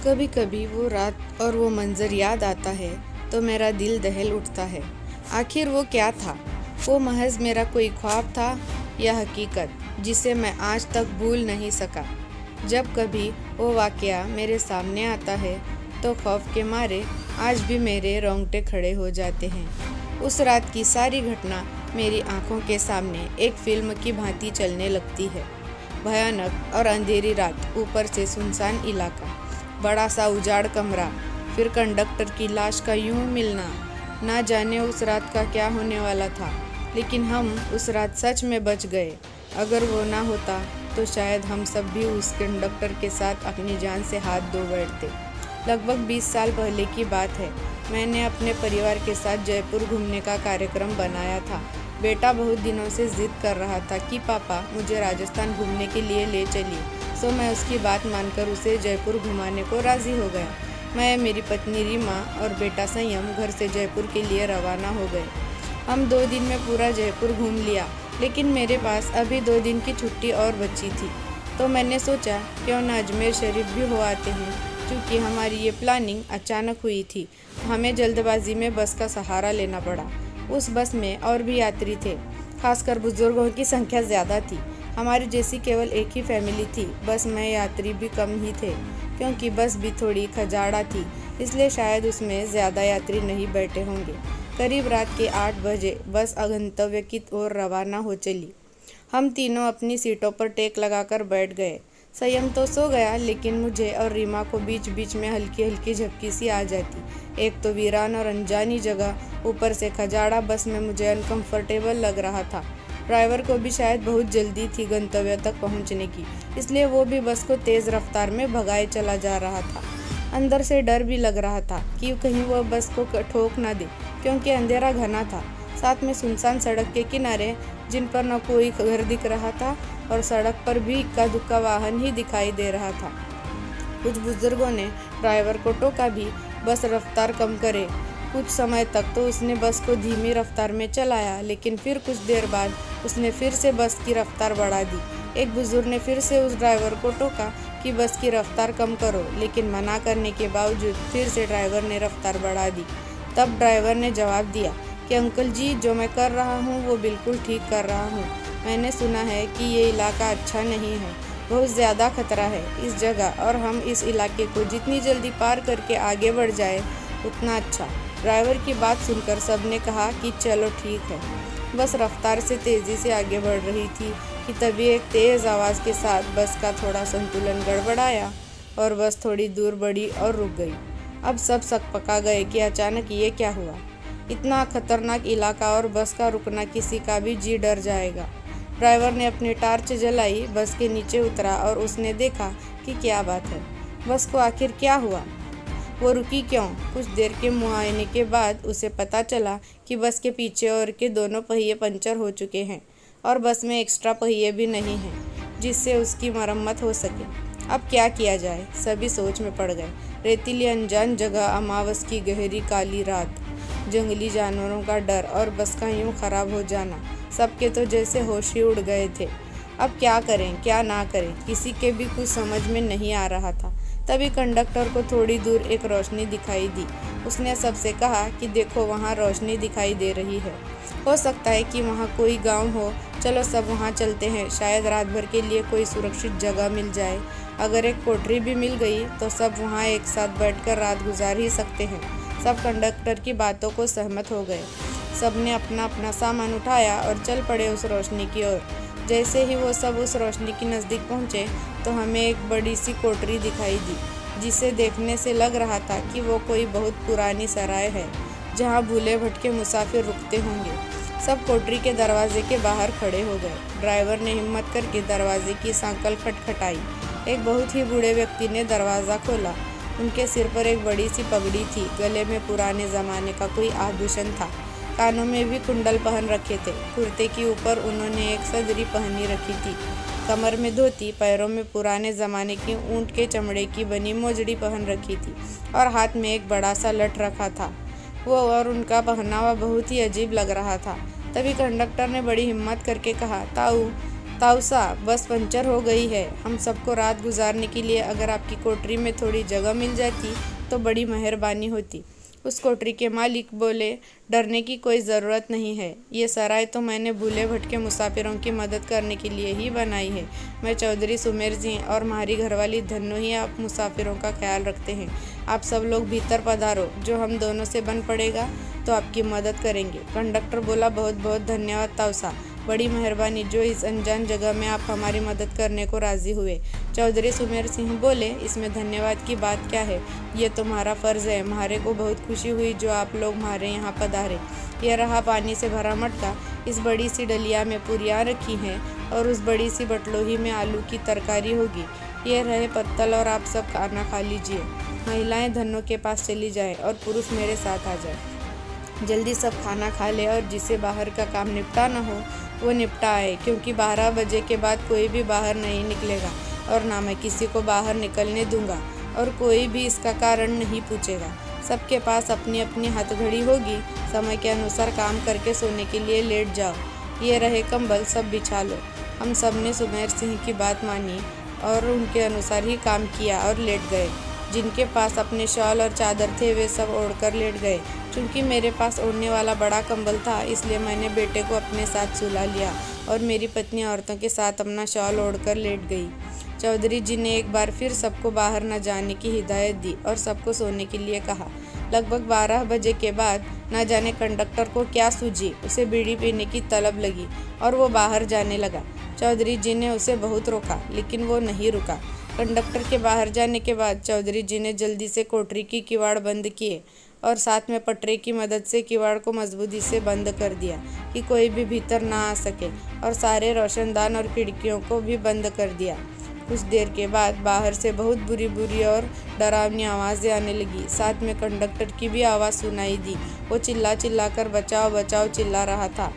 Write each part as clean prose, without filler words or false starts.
कभी कभी वो रात और वो मंजर याद आता है तो मेरा दिल दहल उठता है। आखिर वो क्या था? वो महज मेरा कोई ख्वाब था या हकीकत जिसे मैं आज तक भूल नहीं सका। जब कभी वो वाकया मेरे सामने आता है तो खौफ के मारे आज भी मेरे रोंगटे खड़े हो जाते हैं। उस रात की सारी घटना मेरी आंखों के सामने एक फिल्म की भांति चलने लगती है। भयानक और अंधेरी रात, ऊपर से सुनसान इलाका, बड़ा सा उजाड़ कमरा, फिर कंडक्टर की लाश का यूं मिलना। ना जाने उस रात का क्या होने वाला था, लेकिन हम उस रात सच में बच गए। अगर वो ना होता तो शायद हम सब भी उस कंडक्टर के साथ अपनी जान से हाथ धो बैठते। लगभग 20 साल पहले की बात है। मैंने अपने परिवार के साथ जयपुर घूमने का कार्यक्रम बनाया था। बेटा बहुत दिनों से जिद कर रहा था कि पापा मुझे राजस्थान घूमने के लिए ले चलिए, सो मैं उसकी बात मानकर उसे जयपुर घुमाने को राज़ी हो गया। मैं, मेरी पत्नी रीमा और बेटा संयम घर से जयपुर के लिए रवाना हो गए। हम 2 दिन में पूरा जयपुर घूम लिया, लेकिन मेरे पास अभी 2 दिन की छुट्टी और बची थी, तो मैंने सोचा क्यों न अजमेर शरीफ भी हो आते हैं। क्योंकि हमारी ये प्लानिंग अचानक हुई थी, हमें जल्दबाजी में बस का सहारा लेना पड़ा। उस बस में और भी यात्री थे, खासकर बुजुर्गों की संख्या ज़्यादा थी। हमारी जैसी केवल एक ही फैमिली थी। बस में यात्री भी कम ही थे, क्योंकि बस भी थोड़ी खजाड़ा थी, इसलिए शायद उसमें ज़्यादा यात्री नहीं बैठे होंगे। करीब रात के 8 बजे बस गंतव्य की ओर रवाना हो चली। हम तीनों अपनी सीटों पर टेक लगाकर बैठ गए। संयम तो सो गया, लेकिन मुझे और रीमा को बीच बीच में हल्की हल्की झपकी सी आ जाती। एक तो वीरान और अनजानी जगह, ऊपर से खजाड़ा बस में मुझे अनकंफर्टेबल लग रहा था। ड्राइवर को भी शायद बहुत जल्दी थी गंतव्य तक पहुंचने की, इसलिए वो भी बस को तेज़ रफ्तार में भगाए चला जा रहा था। अंदर से डर भी लग रहा था कि कहीं वह बस को ठोक ना दे, क्योंकि अंधेरा घना था। साथ में सुनसान सड़क के किनारे, जिन पर न कोई घर दिख रहा था और सड़क पर भी इक्का दुक्का वाहन ही दिखाई दे रहा था। कुछ बुजुर्गों ने ड्राइवर को टोका भी, बस रफ्तार कम करे। कुछ समय तक तो उसने बस को धीमी रफ्तार में चलाया, लेकिन फिर कुछ देर बाद उसने फिर से बस की रफ्तार बढ़ा दी। एक बुजुर्ग ने फिर से उस ड्राइवर को टोका कि बस की रफ्तार कम करो, लेकिन मना करने के बावजूद फिर से ड्राइवर ने रफ्तार बढ़ा दी। तब ड्राइवर ने जवाब दिया कि अंकल जी, जो मैं कर रहा हूँ वो बिल्कुल ठीक कर रहा हूँ। मैंने सुना है कि ये इलाका अच्छा नहीं है, बहुत ज़्यादा खतरा है इस जगह, और हम इस इलाके को जितनी जल्दी पार करके आगे बढ़ जाए उतना अच्छा। ड्राइवर की बात सुनकर सबने कहा कि चलो ठीक है। बस रफ्तार से तेज़ी से आगे बढ़ रही थी कि तभी एक तेज़ आवाज़ के साथ बस का थोड़ा संतुलन गड़बड़ाया और बस थोड़ी दूर बढ़ी और रुक गई। अब सब सकपका गए कि अचानक ये क्या हुआ। इतना खतरनाक इलाका और बस का रुकना, किसी का भी जी डर जाएगा। ड्राइवर ने अपनी टार्च जलाई, बस के नीचे उतरा और उसने देखा कि क्या बात है, बस को आखिर क्या हुआ, वो रुकी क्यों। कुछ देर के मुआयने के बाद उसे पता चला कि बस के पीछे और के दोनों पहिए पंचर हो चुके हैं और बस में एक्स्ट्रा पहिए भी नहीं हैं जिससे उसकी मरम्मत हो सके। अब क्या किया जाए, सभी सोच में पड़ गए। रेतीली अनजान जगह, अमावस की गहरी काली रात, जंगली जानवरों का डर और बस का यूं खराब हो जाना, सबके तो जैसे होश ही उड़ गए थे। अब क्या करें क्या ना करें, किसी के भी कुछ समझ में नहीं आ रहा था। तभी कंडक्टर को थोड़ी दूर एक रोशनी दिखाई दी। उसने सबसे कहा कि देखो, वहाँ रोशनी दिखाई दे रही है, हो सकता है कि वहाँ कोई गांव हो, चलो सब वहाँ चलते हैं, शायद रात भर के लिए कोई सुरक्षित जगह मिल जाए। अगर एक कोठरी भी मिल गई तो सब वहाँ एक साथ बैठकर रात गुजार ही सकते हैं। सब कंडक्टर की बातों को सहमत हो गए। सब ने अपना अपना सामान उठाया और चल पड़े उस रोशनी की ओर। जैसे ही वो सब उस रोशनी के नज़दीक पहुँचे तो हमें एक बड़ी सी कोठरी दिखाई दी, जिसे देखने से लग रहा था कि वो कोई बहुत पुरानी सराय है, जहाँ भूले भटके मुसाफिर रुकते होंगे। सब कोठरी के दरवाजे के बाहर खड़े हो गए। ड्राइवर ने हिम्मत करके दरवाजे की सांकल खटखटाई। एक बहुत ही बूढ़े व्यक्ति ने दरवाज़ा खोला। उनके सिर पर एक बड़ी सी पगड़ी थी, गले में पुराने ज़माने का कोई आभूषण था, कानों में भी कुंडल पहन रखे थे। कुर्ते के ऊपर उन्होंने एक सदरी पहनी रखी थी, कमर में धोती, पैरों में पुराने ज़माने की ऊँट के चमड़े की बनी मोजड़ी पहन रखी थी और हाथ में एक बड़ा सा लठ रखा था। वो और उनका पहनावा बहुत ही अजीब लग रहा था। तभी कंडक्टर ने बड़ी हिम्मत करके कहा, ताऊ ताउसा, बस पंचर हो गई है। हम सबको रात गुजारने के लिए अगर आपकी कोठरी में थोड़ी जगह मिल जाती तो बड़ी मेहरबानी होती। उस कोठरी के मालिक बोले, डरने की कोई ज़रूरत नहीं है। ये सराय तो मैंने भूले भटके मुसाफिरों की मदद करने के लिए ही बनाई है। मैं चौधरी सुमेर सिंह और हमारी घरवाली धन्नो ही आप मुसाफिरों का ख्याल रखते हैं। आप सब लोग भीतर पधारो, जो हम दोनों से बन पड़ेगा तो आपकी मदद करेंगे। कंडक्टर बोला, बहुत बहुत धन्यवाद ताउसा, बड़ी मेहरबानी जो इस अनजान जगह में आप हमारी मदद करने को राज़ी हुए। चौधरी सुमेर सिंह बोले, इसमें धन्यवाद की बात क्या है, ये तुम्हारा फ़र्ज़ है। हमारे को बहुत खुशी हुई जो आप लोग हमारे यहाँ पधारे। यह रहा पानी से भरा मटका, इस बड़ी सी डलिया में पूरियाँ रखी हैं और उस बड़ी सी बटलोही में आलू की तरकारी होगी। ये रहे पत्तल और आप सब खाना खा लीजिए। महिलाएं धन्नो के पास चली जाएं और पुरुष मेरे साथ आ जाए। जल्दी सब खाना खा ले और जिसे बाहर का काम निपटा न हो वो निपटा आए, क्योंकि 12 बजे के बाद कोई भी बाहर नहीं निकलेगा और ना मैं किसी को बाहर निकलने दूंगा और कोई भी इसका कारण नहीं पूछेगा। सबके पास अपनी अपनी हथघड़ी होगी। समय के अनुसार काम करके सोने के लिए लेट जाओ। ये रहे कंबल, सब बिछा लो। हम सब ने सुमेर सिंह की बात मानी और उनके अनुसार ही काम किया और लेट गए। जिनके पास अपने शॉल और चादर थे वे सब ओढ़कर लेट गए। चूँकि मेरे पास ओढ़ने वाला बड़ा कंबल था इसलिए मैंने बेटे को अपने साथ सुला लिया और मेरी पत्नी औरतों के साथ अपना शॉल ओढ़कर लेट गई। चौधरी जी ने एक बार फिर सबको बाहर न जाने की हिदायत दी और सबको सोने के लिए कहा। लगभग 12 बजे के बाद न जाने कंडक्टर को क्या सूझी, उसे बीड़ी पीने की तलब लगी और वो बाहर जाने लगा। चौधरी जी ने उसे बहुत रोका लेकिन वो नहीं रुका। कंडक्टर के बाहर जाने के बाद चौधरी जी ने जल्दी से कोठरी की किवाड़ बंद किए और साथ में पटरे की मदद से किवाड़ को मजबूती से बंद कर दिया कि कोई भी भीतर ना आ सके और सारे रोशनदान और खिड़कियों को भी बंद कर दिया। कुछ देर के बाद बाहर से बहुत बुरी बुरी और डरावनी आवाज़ें आने लगी। साथ में कंडक्टर की भी आवाज़ सुनाई दी। वो चिल्ला चिल्ला कर बचाओ बचाओ चिल्ला रहा था।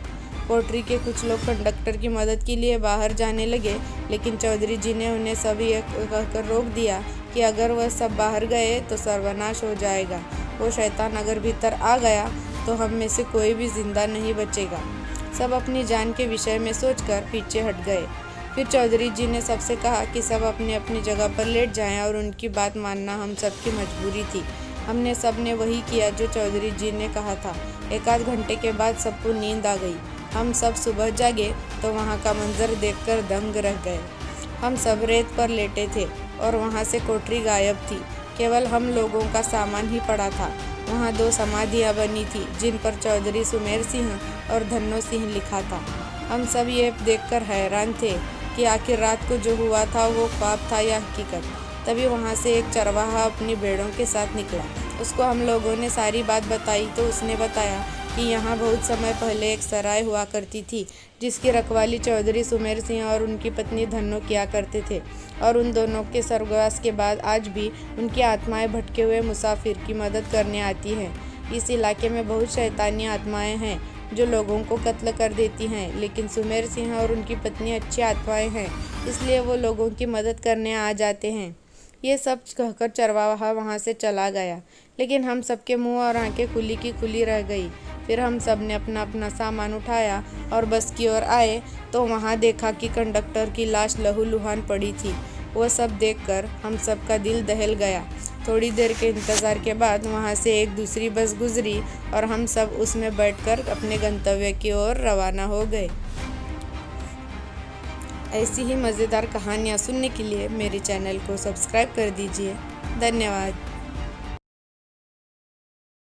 कोठरी के कुछ लोग कंडक्टर की मदद के लिए बाहर जाने लगे, लेकिन चौधरी जी ने उन्हें सब ये कहकर रोक दिया कि अगर वह सब बाहर गए तो सर्वनाश हो जाएगा। वो शैतान अगर भीतर आ गया तो हम में से कोई भी जिंदा नहीं बचेगा। सब अपनी जान के विषय में सोचकर पीछे हट गए। फिर चौधरी जी ने सबसे कहा कि सब अपनी अपनी जगह पर लेट जाएं और उनकी बात मानना हम सब की मजबूरी थी। हमने सब ने वही किया जो चौधरी जी ने कहा था। 1 आध घंटे के बाद सबको नींद आ गई। हम सब सुबह जागे तो वहाँ का मंजर देखकर दंग रह गए। हम सब रेत पर लेटे थे और वहाँ से कोठरी गायब थी। केवल हम लोगों का सामान ही पड़ा था। वहाँ 2 समाधियाँ बनी थी जिन पर चौधरी सुमेर सिंह और धन्नो सिंह लिखा था। हम सब ये देखकर हैरान थे कि आखिर रात को जो हुआ था वो ख्वाब था या हकीकत। तभी वहाँ से एक चरवाहा अपनी भेड़ों के साथ निकला। उसको हम लोगों ने सारी बात बताई तो उसने बताया कि यहाँ बहुत समय पहले एक सराय हुआ करती थी जिसकी रखवाली चौधरी सुमेर सिंह और उनकी पत्नी धन्नो किया करते थे और उन दोनों के स्वर्गवास के बाद आज भी उनकी आत्माएं भटके हुए मुसाफिर की मदद करने आती हैं। इस इलाके में बहुत शैतानी आत्माएं हैं जो लोगों को कत्ल कर देती हैं, लेकिन सुमेर सिंह और उनकी पत्नी अच्छी आत्माएं हैं इसलिए वो लोगों की मदद करने आ जाते हैं। ये सब कहकर चरवाहा वहाँ से चला गया, लेकिन हम सबके मुंह और आंखें खुली की खुली रह गई। फिर हम सब ने अपना अपना सामान उठाया और बस की ओर आए तो वहाँ देखा कि कंडक्टर की लाश लहूलुहान पड़ी थी। वो सब देखकर हम सब का दिल दहल गया। थोड़ी देर के इंतज़ार के बाद वहाँ से एक दूसरी बस गुजरी और हम सब उसमें बैठकर अपने गंतव्य की ओर रवाना हो गए। ऐसी ही मज़ेदार कहानियाँ सुनने के लिए मेरे चैनल को सब्सक्राइब कर दीजिए। धन्यवाद।